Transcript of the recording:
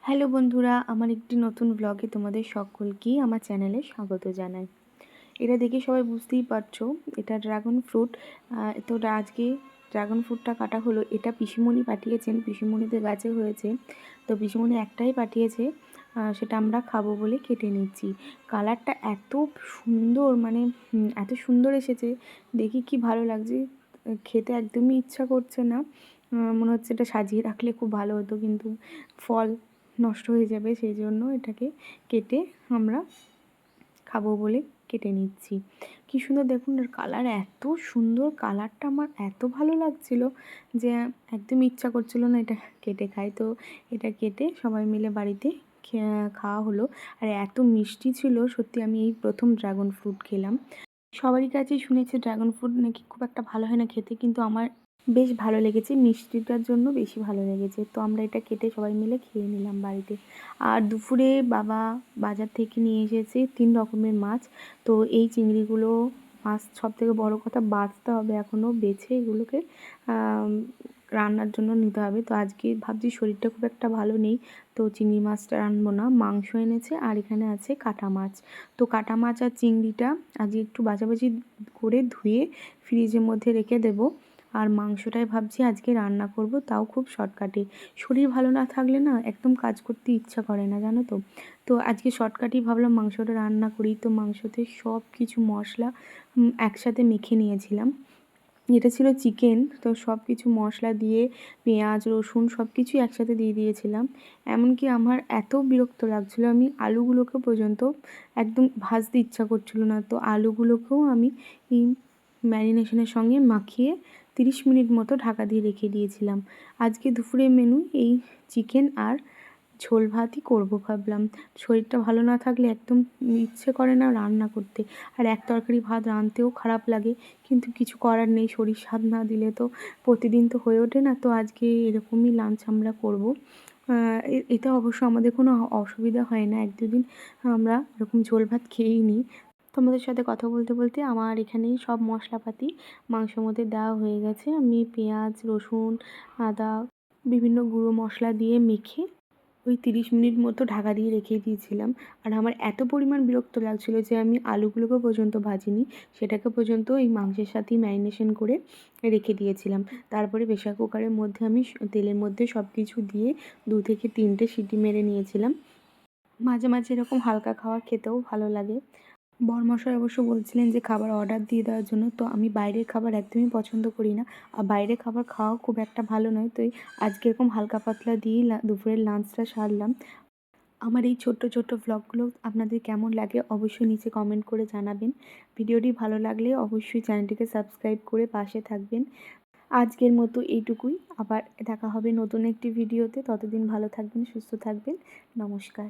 Hello বন্ধুরা, আমার একটি নতুন ব্লগে তোমাদের সকলকেই আমার চ্যানেলে স্বাগত জানাই। এটা দেখে সবাই বুঝতেই পারছো এটা ড্রাগন ফ্রুট। তো আজকে ড্রাগন ফ্রুটটা কাটা হলো। এটা পিসিমণি পাঠিয়েছেন, পিসিমণিদের গাছে হয়েছে। তো পিসিমণি একটাই পাঠিয়েছে, সেটা আমরা খাবো বলে কেটে নিচ্ছি। কালারটা এত সুন্দর, মানে এত সুন্দর এসেছে, দেখি কি ভালো লাগছে। খেতে একদমই ইচ্ছা করছে না, মনে হচ্ছে এটা সাজিয়ে রাখলে খুব ভালো হতো, কিন্তু ফল নষ্ট হয়ে যাবে, সেই জন্য এটাকে কেটে আমরা খাবো বলে কেটে নিচ্ছি। কি সুন্দর দেখুন, এর কালার এত সুন্দর, কালারটা আমার এত ভালো লাগছিল যে একদম ইচ্ছা করছিল না এটা কেটে খাই। তো এটা কেটে সবাই মিলে বাড়িতে খাওয়া হলো। আর এত মিষ্টি ছিল, সত্যি আমি এই প্রথম ড্রাগন ফ্রুট খেলাম। সবারই কাছেই শুনেছি ড্রাগন ফ্রুট নাকি খুব একটা ভালো হয় না খেতে, কিন্তু আমার বেশ ভালো লেগেছে, মিষ্টিটার জন্য বেশি ভালো লেগেছে। তো আমরা এটা কেটে সবাই মিলে খেয়ে নিলাম বাড়িতে। আর দুপুরে বাবা বাজার থেকে নিয়ে এসেছে 3 রকমের মাছ। তো এই চিংড়িগুলো, মাছ সবথেকে বড় কথা বাছতে হবে, এখনও বেছে এগুলোকে রান্নার জন্য নিতে হবে। তো আজকে ভাবছি শরীরটা খুব একটা ভালো নেই, তো চিংড়ি মাছটা রানবো না, মাংস এনেছে। আর এখানে আছে কাটা মাছ। তো কাটা মাছ আর চিংড়িটা আজকে একটু বাছাবাছি করে ধুয়ে ফ্রিজের মধ্যে রেখে দেবো। আর মাংসটাই ভাবছি আজকে রান্না করব, তাও খুব শর্টকাটে। শরীর ভালো না থাকলে না একদম কাজ করতে ইচ্ছা করে না, জানো তো। তো আজকে শর্টকাটেই ভাবলাম মাংসটা রান্না করি। তো মাংসতে সব কিছু মশলা একসাথে মেখে নিয়েছিলাম। এটা ছিল চিকেন, তো সব কিছু মশলা দিয়ে পেঁয়াজ রসুন সব কিছুই একসাথে দিয়ে দিয়েছিলাম। এমনকি আমার এত বিরক্ত লাগছিলো, আমি আলুগুলোকে পর্যন্ত একদম ভাজতে ইচ্ছা করছিল না। তো আলুগুলোকেও আমি এই ম্যারিনেশনের সঙ্গে মাখিয়ে 30 মিনিট মতো ঢাকা দিয়ে রেখে দিয়েছিলাম। আজকে দুপুরের মেনু এই চিকেন আর ঝোল ভাতই করবো ভাবলাম। শরীরটা ভালো না থাকলে একদম ইচ্ছে করে না রান্না করতে। আর এক তরকারি ভাত রাঁধতেও খারাপ লাগে, কিন্তু কিছু করার নেই, শরীর সাথ না দিলে তো প্রতিদিন তো হয়ে ওঠে না। তো আজকে এরকমই লাঞ্চ আমরা করব। এতে অবশ্য আমাদের কোনো অসুবিধা হয় না, 1-2 দিন আমরা এরকম ঝোল ভাত খেয়েই নিই। তোমাদের সাথে কথা বলতে বলতে আমার এখানেই সব মশলাপাতি মাংসের মধ্যে দেওয়া হয়ে গেছে। আমি পেঁয়াজ রসুন আদা বিভিন্ন গুঁড়ো মশলা দিয়ে মেখে ওই 30 মিনিট মতো ঢাকা দিয়ে রেখে দিয়েছিলাম। আর আমার এত পরিমাণ বিরক্ত লাগছিল যে আমি আলুগুলোকে পর্যন্ত ভাজিনি, সেটাকে পর্যন্ত এই মাংসের সাথেই ম্যারিনেশন করে রেখে দিয়েছিলাম। তারপরে প্রেসার কুকারের মধ্যে আমি তেলের মধ্যে সব কিছু দিয়ে 2 থেকে 3টে সিটি মেরে নিয়েছিলাম। মাঝে মাঝে এরকম হালকা খাবার খেতেও ভালো লাগে। বরমশাই অবশ্য বলছিলেন যে খাবার অর্ডার দিয়ে দেওয়ার জন্য, তো আমি বাইরের খাবার একদমই পছন্দ করি না, আর বাইরের খাবার খাওয়াও খুব একটা ভালো নয়। তো আজকে এরকম হালকা পাতলা দিয়েই দুপুরের লাঞ্চটা সারলাম। আমার এই ছোট্ট ছোট্ট ভ্লগগুলো আপনাদের কেমন লাগে অবশ্যই নিচে কমেন্ট করে জানাবেন। ভিডিওটি ভালো লাগলে অবশ্যই চ্যানেলটিকে সাবস্ক্রাইব করে পাশে থাকবেন। আজকের মতো এইটুকুই, আবার দেখা হবে নতুন একটি ভিডিওতে। ততদিন ভালো থাকবেন, সুস্থ থাকবেন। নমস্কার।